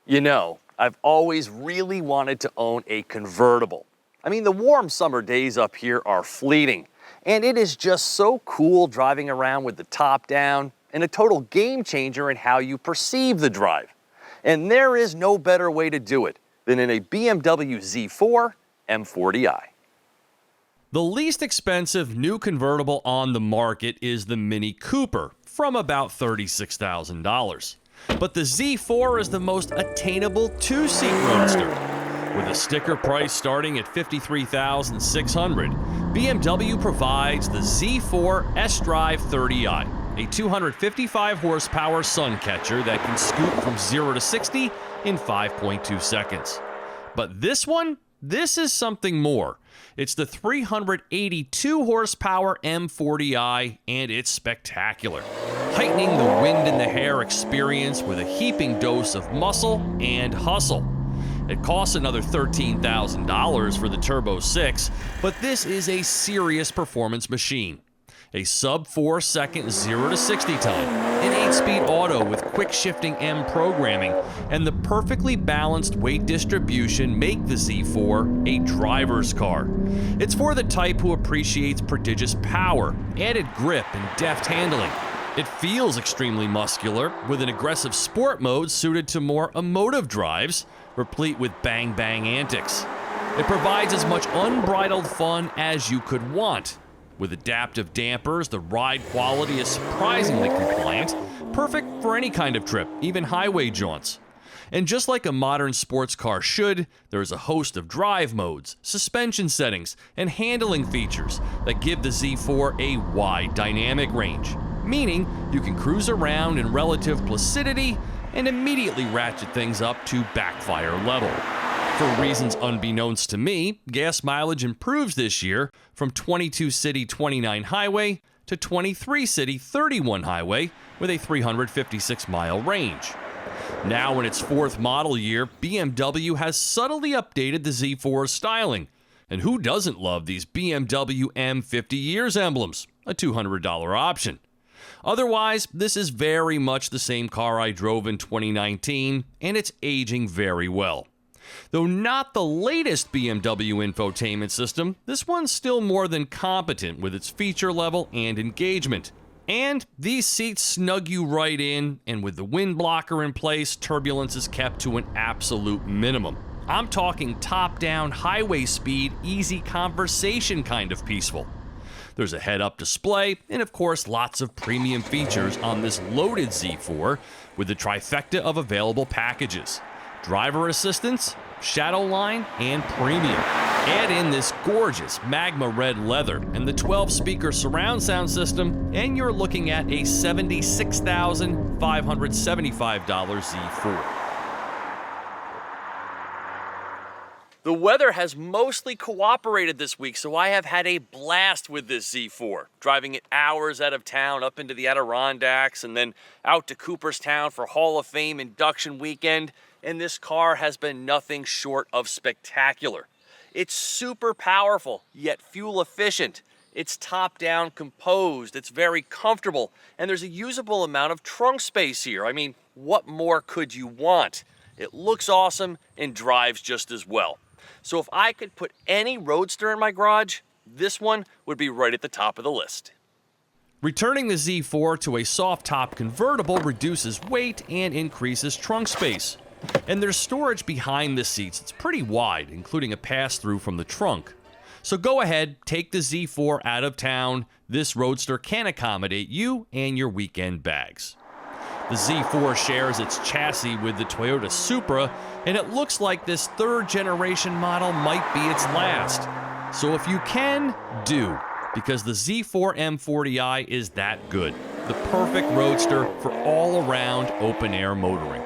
You know, I've always really wanted to own a convertible. I mean, the warm summer days up here are fleeting, and it is just so cool driving around with the top down and a total game changer in how you perceive the drive. And there is no better way to do it than in a BMW Z4 M40i. The least expensive new convertible on the market is the Mini Cooper, from about $36,000. But the Z4 is the most attainable two-seat roadster. With a sticker price starting at $53,600, BMW provides the Z4 S-Drive 30i, a 255 horsepower sun catcher that can scoot from 0 to 60 in 5.2 seconds. But this is something more. It's the 382 horsepower M40i, and it's spectacular, heightening the wind in the hair experience with a heaping dose of muscle and hustle. It costs another $13,000 for the Turbo 6, but this is a serious performance machine. A sub 4 second 0 to 60 time, an 8-speed auto with quick shifting M programming, and the perfectly balanced weight distribution make the Z4 a driver's car. It's for the type who appreciates prodigious power, added grip, and deft handling. It feels extremely muscular, with an aggressive sport mode suited to more emotive drives, replete with bang-bang antics. It provides as much unbridled fun as you could want. With adaptive dampers, the ride quality is surprisingly compliant, perfect for any kind of trip, even highway jaunts. And just like a modern sports car should, there is a host of drive modes, suspension settings, and handling features that give the Z4 a wide dynamic range, meaning you can cruise around in relative placidity and immediately ratchet things up to backfire level. For reasons unbeknownst to me, gas mileage improves this year from 22 city 29 highway to 23 city 31 highway with a 356-mile range. Now in its fourth model year, BMW has subtly updated the Z4's styling. And who doesn't love these BMW M50 years emblems? A $200 option. Otherwise, this is very much the same car I drove in 2019, and it's aging very well. Though not the latest BMW infotainment system, this one's still more than competent with its feature level and engagement. And these seats snug you right in, and with the wind blocker in place, turbulence is kept to an absolute minimum. I'm talking top-down, highway speed, easy conversation kind of peaceful. There's a head-up display, and of course lots of premium features on this loaded Z4 with the trifecta of available packages: driver assistance, shadow line, and premium. Add in this gorgeous magma red leather and the 12-speaker surround sound system, and you're looking at a $76,575 Z4. The weather has mostly cooperated this week, so I have had a blast with this Z4, driving it hours out of town up into the Adirondacks and then out to Cooperstown for Hall of Fame induction weekend, and this car has been nothing short of spectacular. It's super powerful, yet fuel efficient. It's top-down composed, it's very comfortable, and there's a usable amount of trunk space here. I mean, what more could you want? It looks awesome and drives just as well. So if I could put any Roadster in my garage, this one would be right at the top of the list. Returning the Z4 to a soft-top convertible reduces weight and increases trunk space. And there's storage behind the seats. It's pretty wide, including a pass-through from the trunk. So go ahead, take the Z4 out of town. This Roadster can accommodate you and your weekend bags. The Z4 shares its chassis with the Toyota Supra, and it looks like this third-generation model might be its last. So if you can, do, because the Z4 M40i is that good. The perfect roadster for all-around open-air motoring.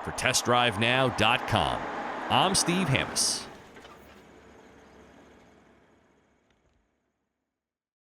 For TestDriveNow.com, I'm Steve Hammis.